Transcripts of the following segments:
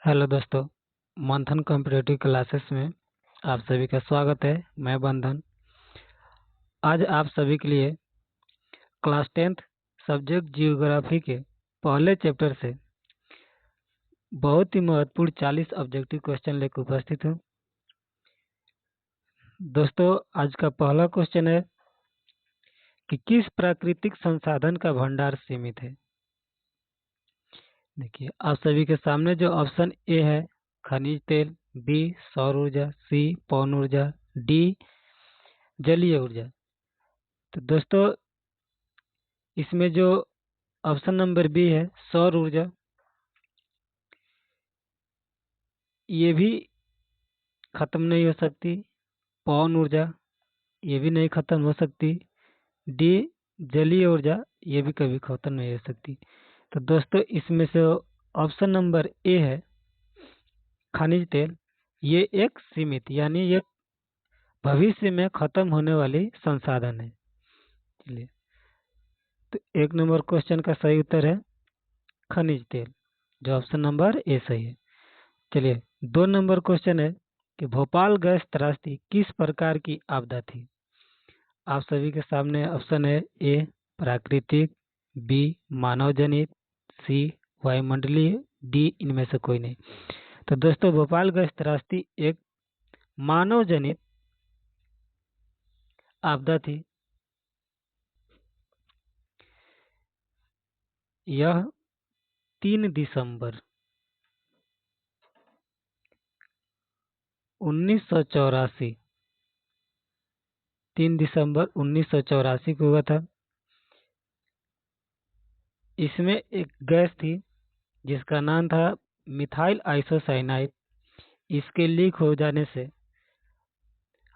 Hello दोस्तों, मंथन competitive classes में आप सभी का स्वागत है। मैं बंधन आज आप सभी के लिए क्लास 10th सब्जेक्ट जियोग्राफी के पहले चैप्टर से बहुत ही महत्वपूर्ण 40 ऑब्जेक्टिव क्वेश्चन लेकर उपस्थित हूँ। दोस्तों, आज का पहला क्वेश्चन है कि किस प्राकृतिक संसाधन का भंडार सीमित है। देखिए, आप सभी के सामने जो ऑप्शन ए है खनिज तेल, बी सौर ऊर्जा, सी पवन ऊर्जा, डी जलीय ऊर्जा। तो दोस्तों, इसमें जो ऑप्शन नंबर बी है सौर ऊर्जा, ये भी खत्म नहीं हो सकती। पवन ऊर्जा ये भी नहीं खत्म हो सकती। डी जलीय ऊर्जा ये भी कभी खत्म नहीं हो सकती। तो दोस्तों, इसमें से ऑप्शन नंबर ए है खनिज तेल, ये एक सीमित यानी ये भविष्य में खत्म होने वाली संसाधन है। चलिए, तो एक नंबर क्वेश्चन का सही उत्तर है खनिज तेल, जो ऑप्शन नंबर ए सही है। चलिए, 2 नंबर क्वेश्चन है कि भोपाल गैस त्रासदी किस प्रकार की आपदा थी। आप सभी के सामने ऑप्शन है ए प्राकृतिक, बी मानव जनित, सी वायुमंडलीय, डी इनमें से कोई नहीं। तो दोस्तों, भोपाल गैस त्रासदी एक मानव जनित आपदा थी। यह 3 दिसंबर 1984 3 दिसंबर 1984 को हुआ था। इसमें एक गैस थी जिसका नाम था मिथाइल आइसोसाइनाइड। इसके लीक हो जाने से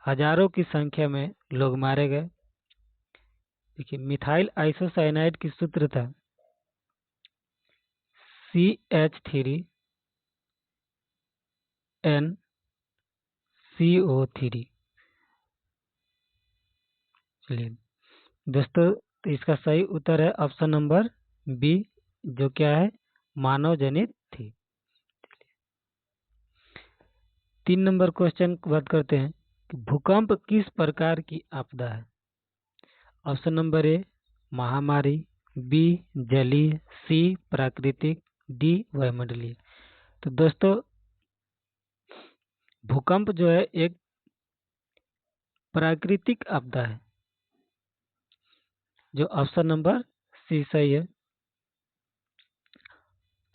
हजारों की संख्या में लोग मारे गए। देखिए, मिथाइल आइसोसाइनाइड की सूत्र था CH3NCO3। चलिए दोस्तों, तो इसका सही उत्तर है ऑप्शन नंबर बी, जो क्या है मानव जनित थी। 3 नंबर क्वेश्चन की बात करते हैं कि भूकंप किस प्रकार की आपदा है। ऑप्शन नंबर ए महामारी, बी जलीय, सी प्राकृतिक, डी वायुमंडलीय। तो दोस्तों, भूकंप जो है एक प्राकृतिक आपदा है, जो ऑप्शन नंबर सी सही है।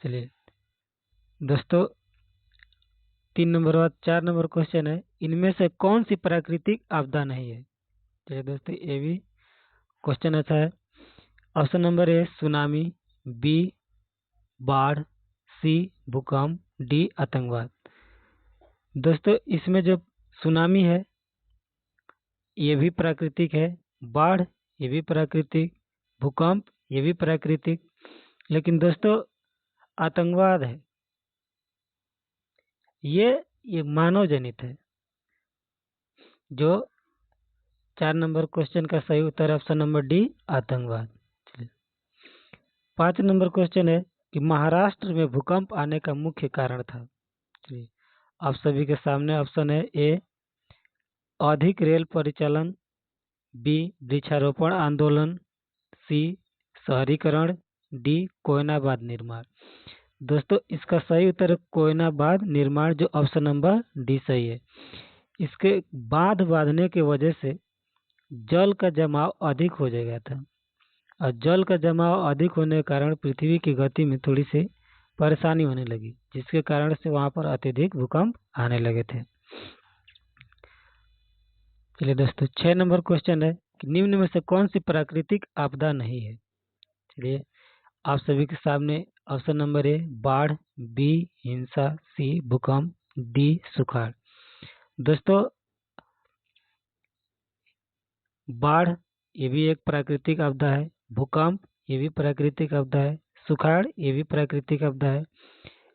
चलिए दोस्तों, 3 नंबर बाद 4 नंबर क्वेश्चन है, इनमें से कौन सी प्राकृतिक आपदा नहीं है। चलिए दोस्तों, ये भी क्वेश्चन अच्छा है। Option number A tsunami, B बाढ़, सी भूकंप, डी आतंकवाद। दोस्तों, इसमें जो सुनामी है ये भी प्राकृतिक है, बाढ़ ये भी प्राकृतिक, भूकंप ये भी प्राकृतिक, लेकिन दोस्तों आतंकवाद है ये मानव जनित है। जो 4 नंबर क्वेश्चन का सही उत्तर ऑप्शन नंबर डी आतंकवाद। 5 नंबर क्वेश्चन है कि महाराष्ट्र में भूकंप आने का मुख्य कारण था। आप सभी के सामने ऑप्शन है ए अधिक रेल परिचालन, बी वृक्षारोपण आंदोलन, सी शहरीकरण, डी कोयनाबाद निर्माण। दोस्तों, इसका सही उत्तर कोयनाबाद निर्माण, जो ऑप्शन नंबर डी सही है। इसके बांध बांधने की वजह से जल का जमाव अधिक हो गया था, और जल का जमाव अधिक होने के कारण पृथ्वी की गति में थोड़ी सी परेशानी होने लगी, जिसके कारण से वहां पर अत्यधिक भूकंप आने लगे थे। चलिए दोस्तों, 6 नंबर क्वेश्चन है कि निम्न में से कौन सी प्राकृतिक आपदा नहीं है। चलिए, आप सभी के सामने ऑप्शन नंबर ए बाढ़, बी हिंसा, सी भूकंप, डी सुखाड़। दोस्तों, बाढ़ ये भी एक प्राकृतिक आपदा है, भूकंप ये भी प्राकृतिक आपदा है, सुखाड़ ये भी प्राकृतिक आपदा है,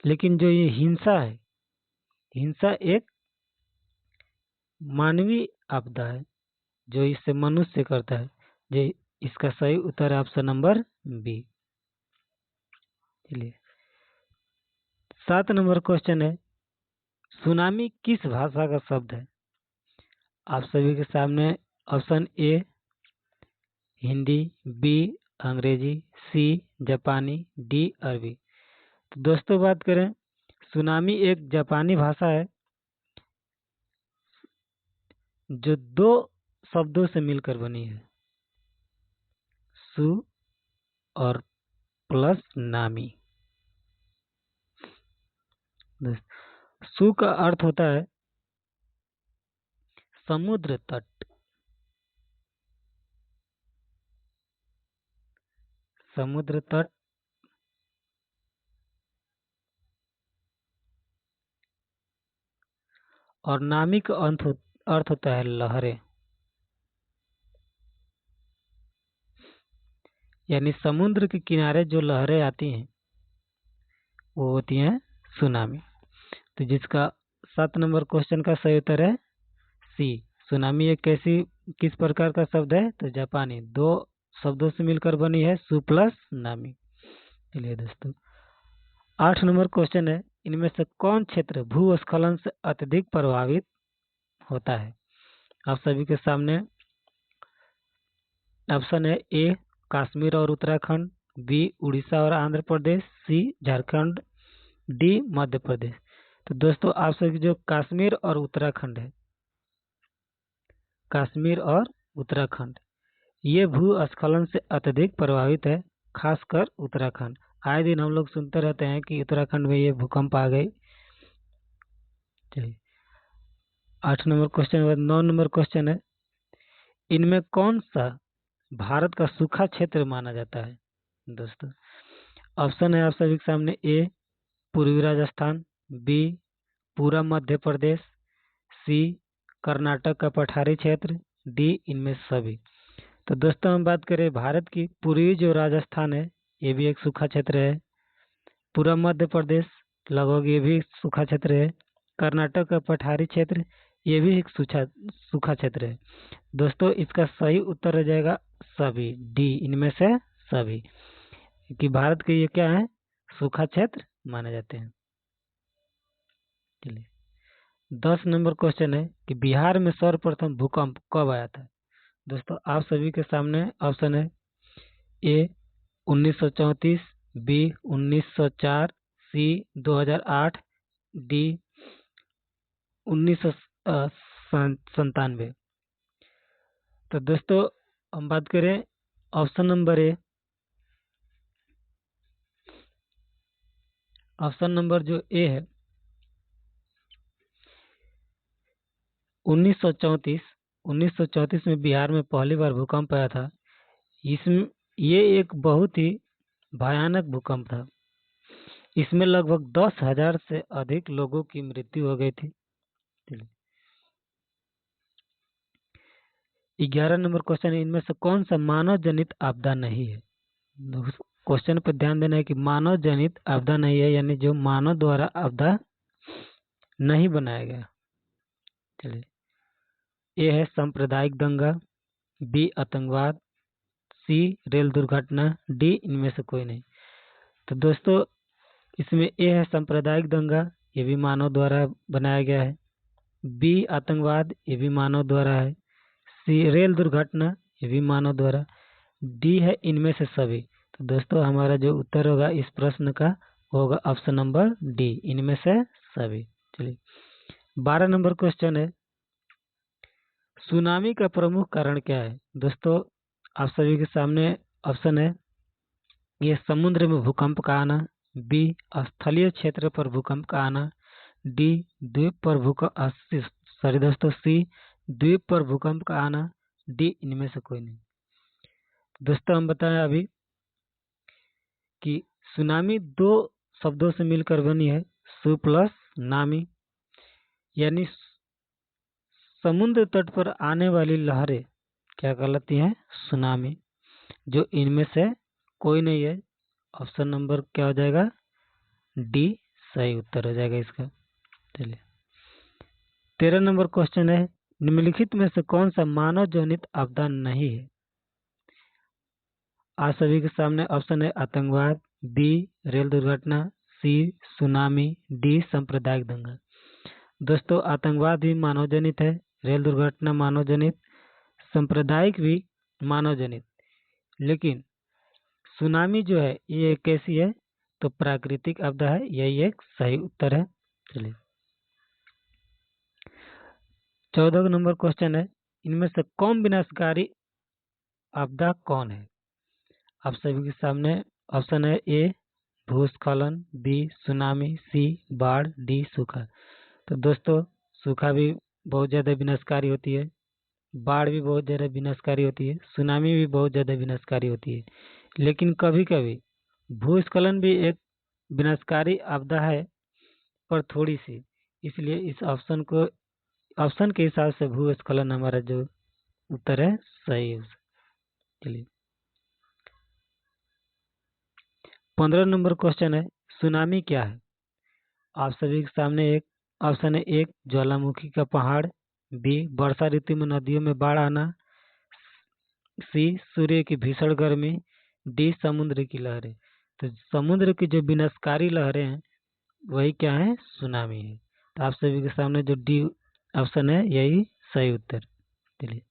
लेकिन जो ये हिंसा है, हिंसा एक मानवीय आपदा है जो इससे मनुष्य करता है। जो इसका सही उत्तर है ऑप्शन नंबर बी। चलिए, 7 नंबर क्वेश्चन है, सुनामी किस भाषा का शब्द है? आप सभी के सामने ऑप्शन ए हिंदी, बी अंग्रेजी, सी जापानी, डी अरबी। तो दोस्तों बात करें, सुनामी एक जापानी भाषा है जो 2 शब्दों से मिलकर बनी है, सु और प्लस नामी। सु का अर्थ होता है समुद्र तट, समुद्र तट। और नामी का अर्थ होता है लहरें, यानी समुद्र के किनारे जो लहरें आती हैं वो होती हैं सुनामी। तो जिसका 7 नंबर क्वेश्चन का सही उत्तर है सी। सुनामी एक किस प्रकार का शब्द है? तो जापानी, 2 शब्दों से मिलकर बनी है, सु प्लस नामी। चलिए दोस्तों, 8 नंबर क्वेश्चन है, इनमें से कौन क्षेत्र भूस्खलन से अत्यधिक प्रभावित होता है? आप सभी के सामने ऑप्शन है ए कश्मीर और उत्तराखंड, बी उड़ीसा और आंध्र प्रदेश, सी झारखंड, डी मध्य प्रदेश। तो दोस्तों आप सभी जो कश्मीर और उत्तराखंड है, कश्मीर और उत्तराखंड ये भूस्खलन से अत्यधिक प्रभावित है, खासकर उत्तराखंड। आए दिन हम लोग सुनते रहते हैं कि उत्तराखंड में ये भूकंप आ गई। चलिए 8 नंबर क्वेश्चन के बाद 9 नंबर क्वेश्चन है, इनमें कौन सा भारत का सूखा क्षेत्र माना जाता है? दोस्तों ऑप्शन है आप सभी के सामने ए पूर्वी राजस्थान, बी पूरा मध्य प्रदेश, सी कर्नाटक का पठारी क्षेत्र, डी इनमें सभी। तो दोस्तों हम बात करें भारत की, पूर्वी जो राजस्थान है ये भी एक सूखा क्षेत्र है, पूरा मध्य प्रदेश लगभग ये भी सूखा क्षेत्र है, कर्नाटक का पठारी क्षेत्र ये भी एक सूखा क्षेत्र है। दोस्तों इसका सही उत्तर हो जाएगा सभी, डी इनमें से सभी, क्योंकि भारत के ये क्या है, सूखा क्षेत्र माने जाते हैं। चलिए 10 नंबर क्वेश्चन है कि बिहार में सर्वप्रथम भूकंप कब आया था? दोस्तों आप सभी के सामने ऑप्शन है ए 1934, बी 1904, सी 2008, डी 1997। तो दोस्तों हम बात करें ऑप्शन नंबर ए, ऑप्शन नंबर जो ए है 1934 में बिहार में पहली बार भूकंप आया था। इसमें ये एक बहुत ही भयानक भूकंप था, इसमें लगभग 10,000 से अधिक लोगों की मृत्यु हो गई थी। 11 नंबर क्वेश्चन है, इनमें से कौन सा मानव जनित आपदा नहीं है? क्वेश्चन पर ध्यान देना है कि मानव जनित आपदा नहीं है, यानी जो मानव द्वारा आपदा नहीं बनाया गया। चलिए ए है सांप्रदायिक दंगा, बी आतंकवाद, सी रेल दुर्घटना, डी इनमें से कोई नहीं। तो दोस्तों इसमें ए है सांप्रदायिक दंगा, ये भी मानव द्वारा बनाया गया है, बी आतंकवाद ये भी मानव द्वारा है, सी रेल दुर्घटना ये भी मानव द्वारा, डी है इनमें से सभी। तो दोस्तों हमारा जो उत्तर होगा इस प्रश्न का होगा ऑप्शन नंबर डी, इनमें से सभी। चलिए 12 नंबर क्वेश्चन है, सुनामी का प्रमुख कारण क्या है? दोस्तों आप सभी के सामने ऑप्शन है, ये समुद्र में भूकंप का आना, बी स्थलीय क्षेत्र पर भूकंप का आना, डी द्वीप पर सी द्वीप पर भूकंप का आना, डी इनमें से कोई नहीं। दोस्तों हम बताएं अभी कि सुनामी 2 शब्दों से मिलकर बनी है, सु प्लस नामी, यानी समुद्र तट पर आने वाली लहरें क्या कहलाती हैं? सुनामी, जो इनमें से कोई नहीं है। ऑप्शन नंबर क्या हो जाएगा? डी सही उत्तर हो जाएगा इसका। चलिए 13 नंबर क्वेश्चन है, निम्नलिखित में से कौन सा मानव जनित आपदा नहीं है? आप सभी के सामने ऑप्शन है आतंकवाद, बी रेल दुर्घटना, सी सुनामी, डी सांप्रदायिक दंगा। दोस्तों आतंकवाद भी मानव जनित है, रेल दुर्घटना मानव जनित, सांप्रदायिक भी मानव जनित, लेकिन सुनामी जो है ये कैसी है तो प्राकृतिक आपदा है, यही एक सही उत्तर है। चलिए 14 नंबर क्वेश्चन है, इनमें से कौन विनाशकारी आपदा कौन है? आप सभी के सामने ऑप्शन है ए भूस्खलन, बी सुनामी, सी बाढ़, डी सूखा। तो दोस्तों सूखा भी बहुत ज़्यादा विनाशकारी होती है, बाढ़ भी बहुत ज़्यादा विनाशकारी होती है, सुनामी भी बहुत ज़्यादा विनाशकारी होती है, लेकिन कभी कभी भूस्खलन भी एक विनाशकारी आपदा है पर थोड़ी सी, इसलिए इस ऑप्शन के हिसाब से भूस्खलन हमारा जो उत्तर है सही है। चलिए 15 नंबर क्वेश्चन है, सुनामी क्या है? आप सभी के सामने एक ऑप्शन है, एक ज्वालामुखी का पहाड़, बी वर्षा ऋतु में नदियों में बाढ़ आना, सी सूर्य की भीषण गर्मी, डी समुद्र की लहरें। तो समुद्र की जो विनाशकारी लहरें हैं वही क्या है सुनामी है। तो आप सभी के सामने जो डी ऑप्शन है यही सही उत्तर। चलिए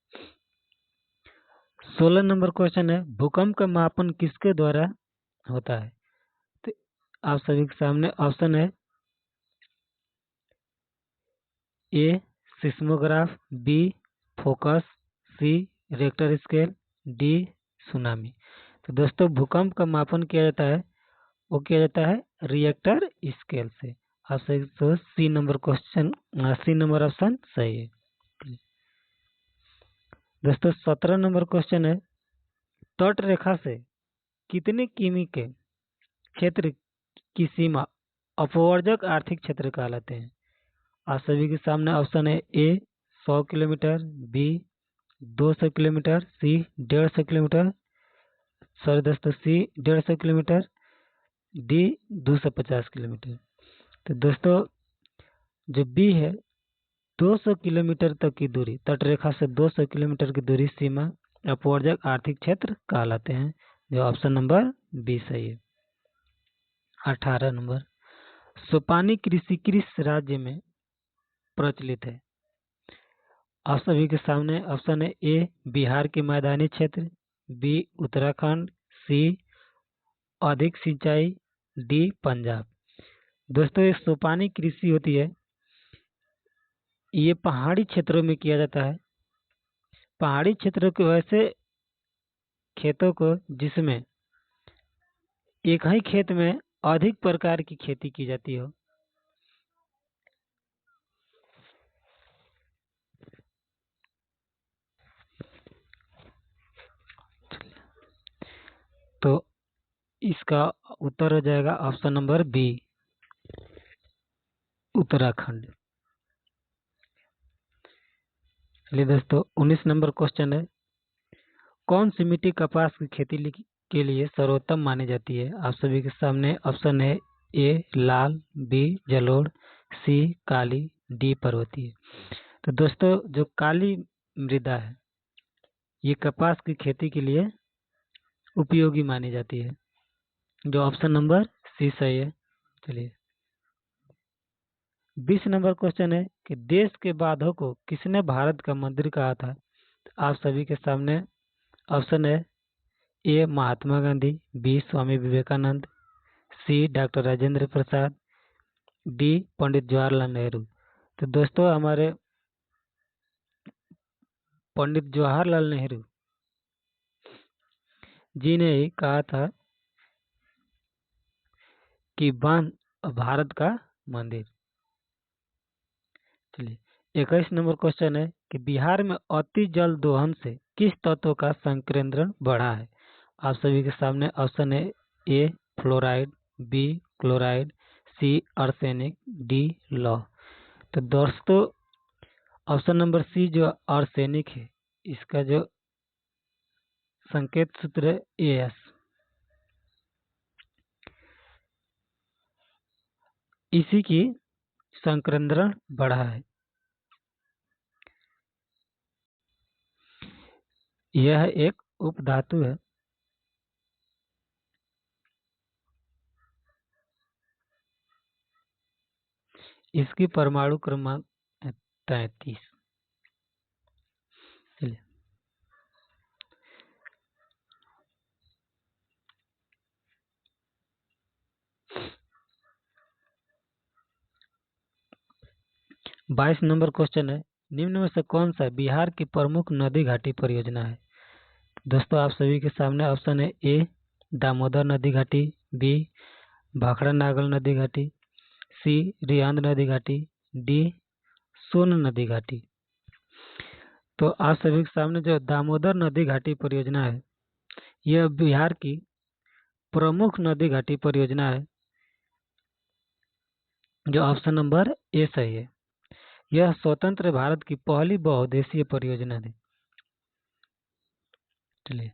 16 नंबर क्वेश्चन है, भूकंप का मापन किसके द्वारा होता है? तो आप सभी के सामने ऑप्शन है, A seismograph, B focus, C Richter scale, D tsunami. तो दोस्तों भूकंप का मापन किया जाता है, वो किया जाता है रिएक्टर स्केल से। आप सही तो C number question, C number option सही है। दोस्तों 17 नंबर क्वेश्चन है, तट रेखा से कितने किमी के क्षेत्र की सीमा अपवर्जक आर्थिक क्षेत्र कहलाते हैं? आप सभी के सामने ऑप्शन है, ए 100 किलोमीटर, बी 200 किलोमीटर, सी 150 किलोमीटर, सॉरी दोस्तों सी 150 किलोमीटर, डी 250 किलोमीटर। तो दोस्तों जो बी है 200 किलोमीटर तक की दूरी, तटरेखा से 200 किलोमीटर की दूरी सीमा अपवर्जक आर्थिक क्षेत्र कहलाते हैं, जो ऑप्शन नंबर बी सही है। 18 नंबर, सोपानी कृषि किस राज्य में प्रचलित है? आप सभी के सामने ऑप्शन है, ए बिहार के मैदानी क्षेत्र, बी उत्तराखंड, सी अधिक सिंचाई, डी पंजाब। दोस्तों ये सोपानी कृषि होती है, ये पहाड़ी क्षेत्रों में किया जाता है। पहाड़ी क्षेत्रों के वैसे खेतों को जिसमें एक ही खेत में अधिक प्रकार की खेती की जाती हो। तो इसका उत्तर हो जाएगा ऑप्शन नंबर बी उत्तराखंड। चलिए दोस्तों 19 नंबर क्वेश्चन है, कौन सी मिट्टी कपास की खेती के लिए सर्वोत्तम मानी जाती है? आप सभी के सामने ऑप्शन है, ए लाल, बी जलोढ़, सी काली, डी पर्वतीय। तो दोस्तों जो काली मृदा है ये कपास की खेती के लिए उपयोगी मानी जाती है, जो ऑप्शन नंबर सी सही है। चलिए 20 नंबर क्वेश्चन है कि देश के बांधों को किसने भारत का मंदिर कहा था? तो आप सभी के सामने ऑप्शन है, ए महात्मा गांधी, बी स्वामी विवेकानंद, सी डॉक्टर राजेंद्र प्रसाद, डी पंडित जवाहरलाल नेहरू। तो दोस्तों हमारे पंडित जवाहरलाल नेहरू जी ने ही कहा था कि बांध भारत का मंदिर। चलिए 21 नंबर क्वेश्चन है कि बिहार में अति जल दोहन से किस तत्व का संकेंद्रण बढ़ा है? आप सभी के सामने ऑप्शन है, ए फ्लोराइड, बी क्लोराइड, सी आर्सेनिक, डी लौह। तो दोस्तों ऑप्शन नंबर सी जो आर्सेनिक है इसका जो संकेत सूत्र है एस, इसी की संकेंद्रण बढ़ा है। यह एक उपधातु है। इसकी परमाणु क्रमांक है 33। चलिए 22 नंबर क्वेश्चन है, निम्न में से कौन सा बिहार की प्रमुख नदी घाटी परियोजना है? दोस्तों आप सभी के सामने ऑप्शन है ए दामोदर नदी घाटी, बी भाखड़ा नागल नदी घाटी, सी रियांद नदी घाटी, डी सोन नदी घाटी। तो आप सभी के सामने जो दामोदर नदी घाटी परियोजना है, यह बिहार की प्रमुख नदी घाटी परियोजना है, जो ऑप्शन नंबर ए सही है। यह स्वतंत्र भारत की पहली बहुउद्देशीय परियोजना थी। चलिए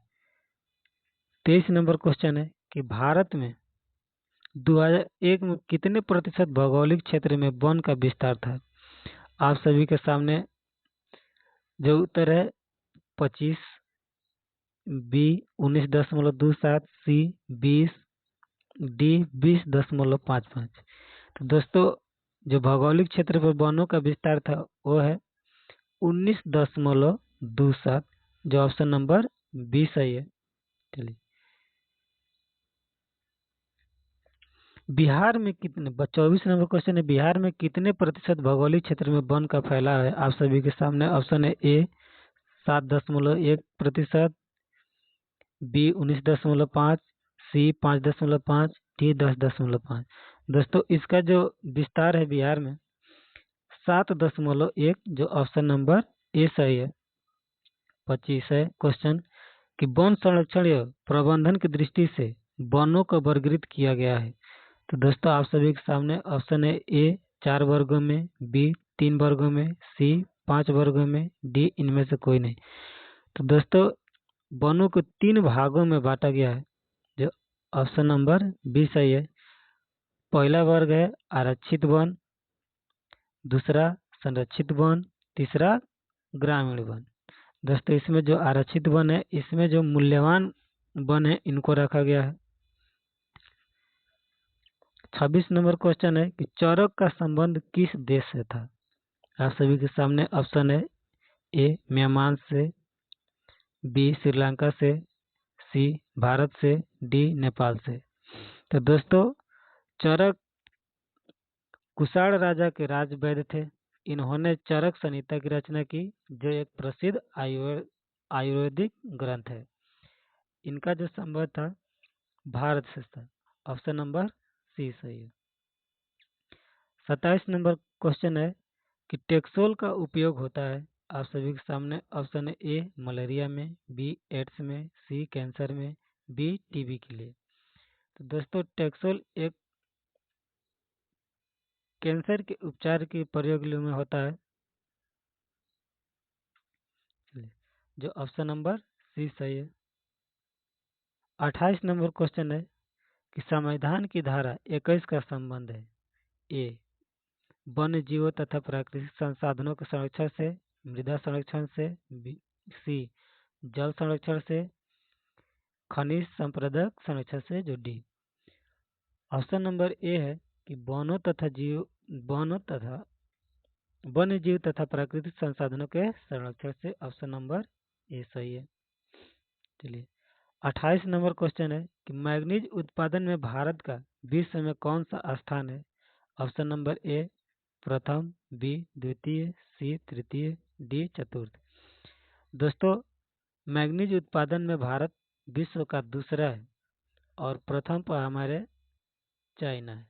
23 नंबर क्वेश्चन है कि भारत में 2001 में कितने प्रतिशत भौगोलिक क्षेत्र में वन का विस्तार था? आप सभी के सामने जो उत्तर है 25, बी 19.27, सी 20, डी 20.55। तो दोस्तों जो भौगोलिक क्षेत्र पर वनों का विस्तार था वो है 19.27, जो ऑप्शन नंबर बी सही है। चलिए बिहार में कितने 24 नंबर क्वेश्चन है, बिहार में कितने प्रतिशत भौगोलिक क्षेत्र में वन का फैलाव है? आप सभी के सामने ऑप्शन है ए 7.1%, बी 19.5, सी 5.5, डी 10.5। दोस्तों इसका जो विस्तार है बिहार में 7.1, जो ऑप्शन नंबर ए सही है। 25 है क्वेश्चन कि वन संरक्षण एवं प्रबंधन की दृष्टि से वनों को वर्गीकृत किया गया है। तो दोस्तों आप सभी के सामने ऑप्शन है ए 4 वर्गों में, बी 3 वर्गों में, सी 5 वर्गों में, डी इनमें से कोई नहीं। तो दोस्तों वनों को 3 भागों में बांटा गया है, जो ऑप्शन नंबर बी सही है। पहला वर्ग है आरक्षित वन, दूसरा संरक्षित वन, तीसरा ग्रामीण वन। दोस्तों इसमें जो आरक्षित वन है, इसमें जो मूल्यवान वन है इनको रखा गया है। 26 नंबर क्वेश्चन है कि चरक का संबंध किस देश से था? आप सभी के सामने ऑप्शन है ए म्यांमार से, बी श्रीलंका से, सी भारत से, डी नेपाल से। तो दोस्तों चरक कुषाण राजा के राजवैद्य थे। इन्होंने चरक संहिता की रचना की, जो एक प्रसिद्ध आयुर्वेदिक ग्रंथ है। इनका जो संबंध था भारत से था। ऑप्शन नंबर सी सही है। 27 नंबर क्वेश्चन है कि टेक्सोल का उपयोग होता है। आप सभी के सामने ऑप्शन है ए मलेरिया में, बी एड्स में, सी कैंसर में, बी टीबी के लिए। तो दोस्तों टेक्सोल एक कैंसर के उपचार के प्रयोग में होता है, जो ऑप्शन नंबर सी सही है। 28 नंबर क्वेश्चन है कि संविधान की धारा 21 का संबंध है ए वन्य जीवों तथा प्राकृतिक संसाधनों के संरक्षण से, मृदा संरक्षण से, सी जल संरक्षण से, खनिज संपदा संरक्षण से, जो डी। ऑप्शन नंबर ए है कि वन्य जीव तथा प्राकृतिक संसाधनों के संरक्षण से। ऑप्शन नंबर ए सही है। चलिए 28 नंबर क्वेश्चन है कि मैग्नीज उत्पादन में भारत का विश्व में कौन सा स्थान है? ऑप्शन नंबर ए प्रथम, बी द्वितीय, सी तृतीय, डी चतुर्थ। दोस्तों मैग्नीज उत्पादन में भारत विश्व का दूसरा है और प्रथम पर हमारे चाइना है।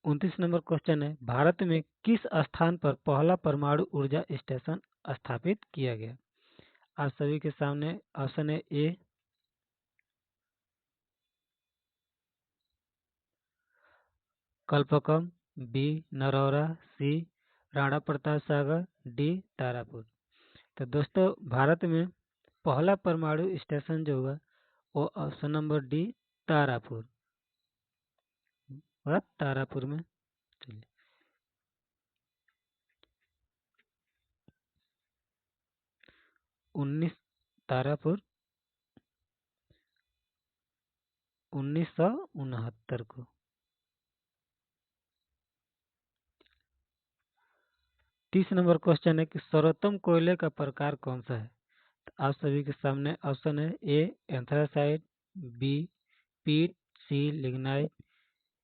29 नंबर क्वेश्चन है भारत में किस स्थान पर पहला परमाणु ऊर्जा स्टेशन स्थापित किया गया? आप सभी के सामने ऑप्शन है ए कल्पकम, बी नरौरा, सी राणा प्रताप सागर, डी तारापुर। तो दोस्तों भारत में पहला परमाणु स्टेशन जो हुआ वो ऑप्शन नंबर डी तारापुर, और तारापुर में। चलिए 19 तारापुर 1969 को। तीस नंबर क्वेश्चन है कि सर्वोत्तम कोयले का प्रकार कौन सा है। तो आप सभी के सामने ऑप्शन है ए एंथ्रासाइट, बी पीट, सी लिग्नाइट,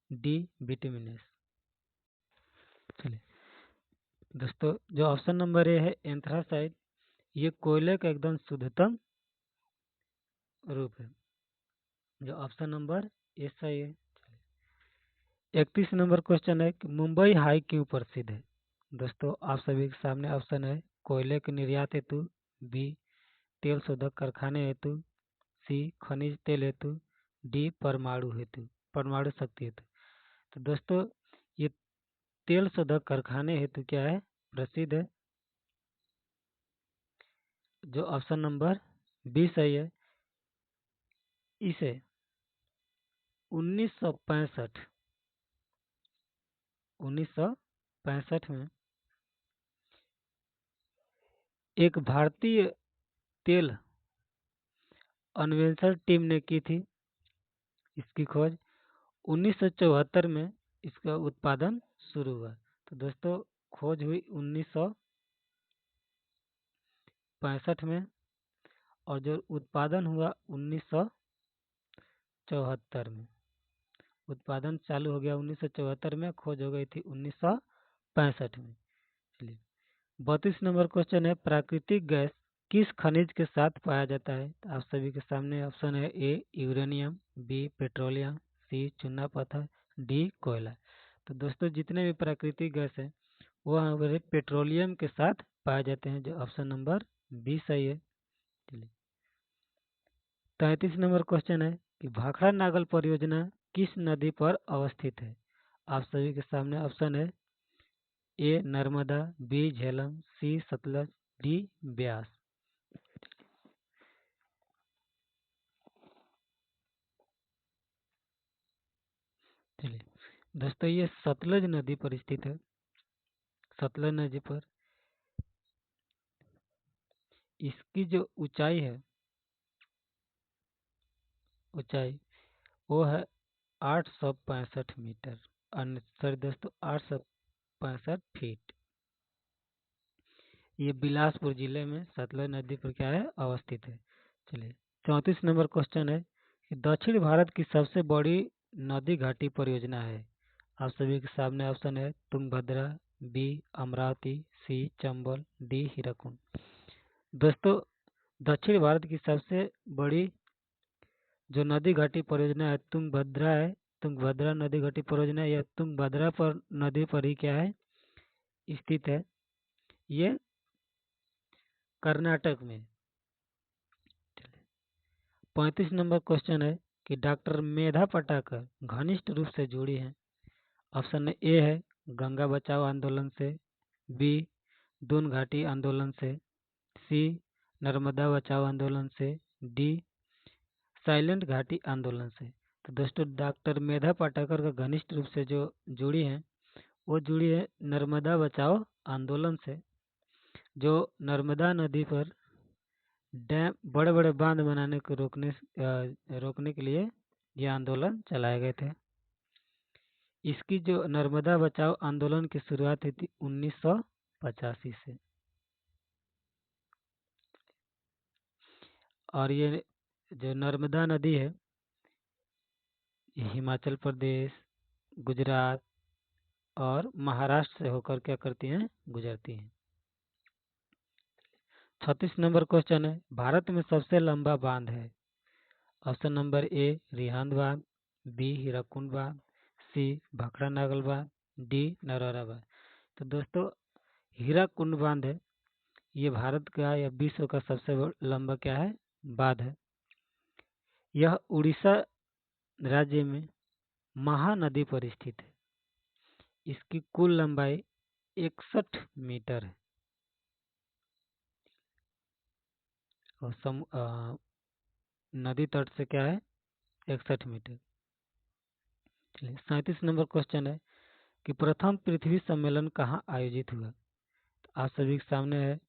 डी बिटुमिनस। चलिए दोस्तों, जो ऑप्शन नंबर ए है एंथ्रासाइट, ये कोयले का एकदम शुद्धतम रूप है, जो ऑप्शन नंबर ए सही है। 31 नंबर क्वेश्चन है कि मुंबई हाई क्यों प्रसिद्ध है। दोस्तों आप सभी के सामने ऑप्शन है कोयले के निर्यात हेतु, बी तेल शोधक कारखाने हेतु, सी खनिज तेल हेतु, डी परमाणु हेतु, परमाणु शक्ति हेतु। तो दोस्तों ये तेल शोधक कारखाने हेतु क्या है, प्रसिद्ध है, जो ऑप्शन नंबर बी सही है। इसे 1965 में एक भारतीय तेल अन्वेषण टीम ने की थी इसकी खोज। 1974 में इसका उत्पादन शुरू हुआ। तो दोस्तों खोज हुई 1965 में और जो उत्पादन हुआ 1974 में। उत्पादन चालू हो गया 1974 में, खोज हो गई थी 1965 में। चलिए 32 नंबर क्वेश्चन है प्राकृतिक गैस किस खनिज के साथ पाया जाता है। तो आप सभी के सामने ऑप्शन है ए यूरेनियम, बी पेट्रोलियम, सी चूना पत्थर, डी कोयला। तो दोस्तों जितने भी प्राकृतिक गैस है वो हमारे पेट्रोलियम के साथ पाए जाते हैं, जो ऑप्शन नंबर बी सही है। चलिए 33 नंबर क्वेश्चन है कि भाखड़ा नागल परियोजना किस नदी पर अवस्थित है। आप सभी के सामने ऑप्शन है ए नर्मदा, बी झेलम, सी सतलज, डी ब्यास। चलिए दोस्तों ये सतलज नदी पर स्थित है। सतलज नदी पर इसकी जो ऊंचाई वो है 865 मीटर, सॉरी दोस्तों 865 फीट। ये बिलासपुर जिले में सतलज नदी पर क्या है, अवस्थित है। चलिए 34 नंबर क्वेश्चन है कि दक्षिण भारत की सबसे बड़ी नदी घाटी परियोजना है। आप सभी के सामने ऑप्शन है तुंगभद्रा, बी अमरावती, सी चंबल, डी हीराकुंड। दोस्तों दक्षिण भारत की सबसे बड़ी जो नदी घाटी परियोजना है तुंगभद्रा है। तुंगभद्रा नदी घाटी परियोजना यह तुंगभद्रा पर नदी पर ही क्या है, स्थित है। ये कर्नाटक में। 35 नंबर क्वेश्चन है कि डॉक्टर मेधा पाटाकर घनिष्ठ रूप से जुड़ी हैं। ऑप्शन ए है गंगा बचाओ आंदोलन से, बी दून घाटी आंदोलन से, सी नर्मदा बचाओ आंदोलन से, डी साइलेंट घाटी आंदोलन से। तो दोस्तों डॉक्टर मेधा पाटाकर का घनिष्ठ रूप से जो जुड़ी है वो जुड़ी है नर्मदा बचाओ आंदोलन से, जो नर्मदा नदी पर डैम बड़े बड़े बांध बनाने को रोकने के लिए ये आंदोलन चलाए गए थे। इसकी जो नर्मदा बचाओ आंदोलन की शुरुआत हुई थी 1985 से। और ये जो नर्मदा नदी है ये हिमाचल प्रदेश, गुजरात और महाराष्ट्र से होकर क्या करती हैं, गुजरती हैं। 36 नंबर क्वेश्चन है भारत में सबसे लंबा बांध है। ऑप्शन नंबर ए रिहांद बांध, बी हीराकुंड बांध, सी भाखड़ा नागल बांध, डी नरौरा बांध। तो दोस्तों हीराकुंड बांध है, ये भारत का या विश्व का सबसे लंबा क्या है, बांध है। यह उड़ीसा राज्य में महानदी पर स्थित है। इसकी कुल लंबाई 61 मीटर है और नदी तट से क्या है, 61 मीटर। चलिए 37 नंबर क्वेश्चन है कि प्रथम पृथ्वी सम्मेलन कहाँ आयोजित हुआ। तो आप सभी के सामने है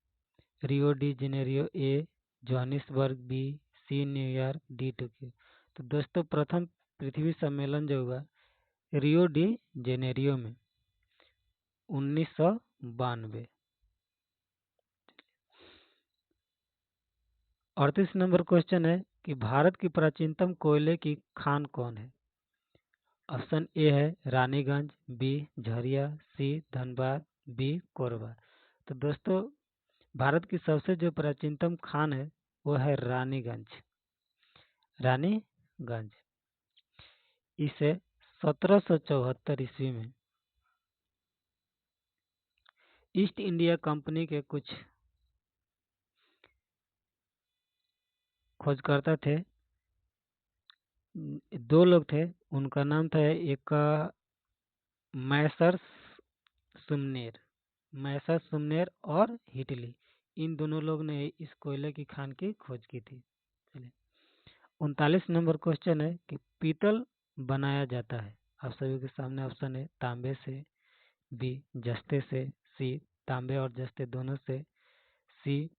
Rio de Janeiro A, Johannesburg B, C New York, D Tokyo. तो दोस्तों प्रथम पृथ्वी सम्मेलन जो हुआ रियो डी जेनेरियो में 1992। 38 नंबर क्वेश्चन है कि भारत की प्राचीनतम कोयले की खान कौन है। ऑप्शन ए है रानीगंज, बी झरिया, सी धनबाद, बी कोरबा। तो दोस्तों भारत की सबसे जो प्राचीनतम खान है वो है रानीगंज। रानीगंज इसे 1774 ईस्वी में ईस्ट इंडिया कंपनी के कुछ खोजकर्ता थे, दो लोग थे, उनका नाम था एक का मैसर्स सुमनेर और हिटली। इन दोनों लोग ने इस कोयले की खान की खोज की थी। चलिए 39 नंबर क्वेश्चन है कि पीतल बनाया जाता है। आप सभी के सामने ऑप्शन है तांबे से, बी जस्ते से, सी तांबे और जस्ते दोनों से, सी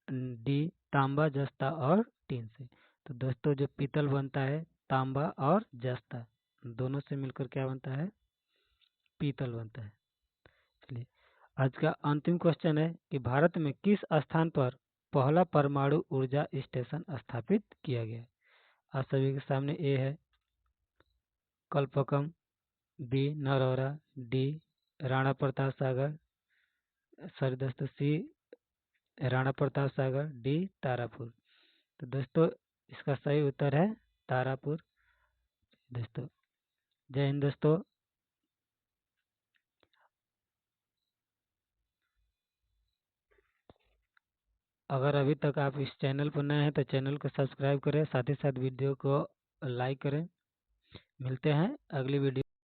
डी तांबा जस्ता और टीन से। तो दोस्तों जो पीतल बनता है तांबा और जस्ता दोनों से मिलकर क्या बनता है, पीतल बनता है। चलिए आज का अंतिम क्वेश्चन है कि भारत में किस स्थान पर पहला परमाणु ऊर्जा स्टेशन स्थापित किया गया। आप सभी के सामने ए है कलपकम, B Narora, D Rana Pratap Sagar, sorry दोस्तों सी राणा प्रताप सागर, डी तारापुर। तो दोस्तों इसका सही उत्तर है तारापुर। दोस्तों जय हिंद दोस्तों। अगर अभी तक आप इस चैनल पर नए हैं तो चैनल को सब्सक्राइब करें, साथ ही साथ वीडियो को लाइक करें। मिलते हैं अगली वीडियो।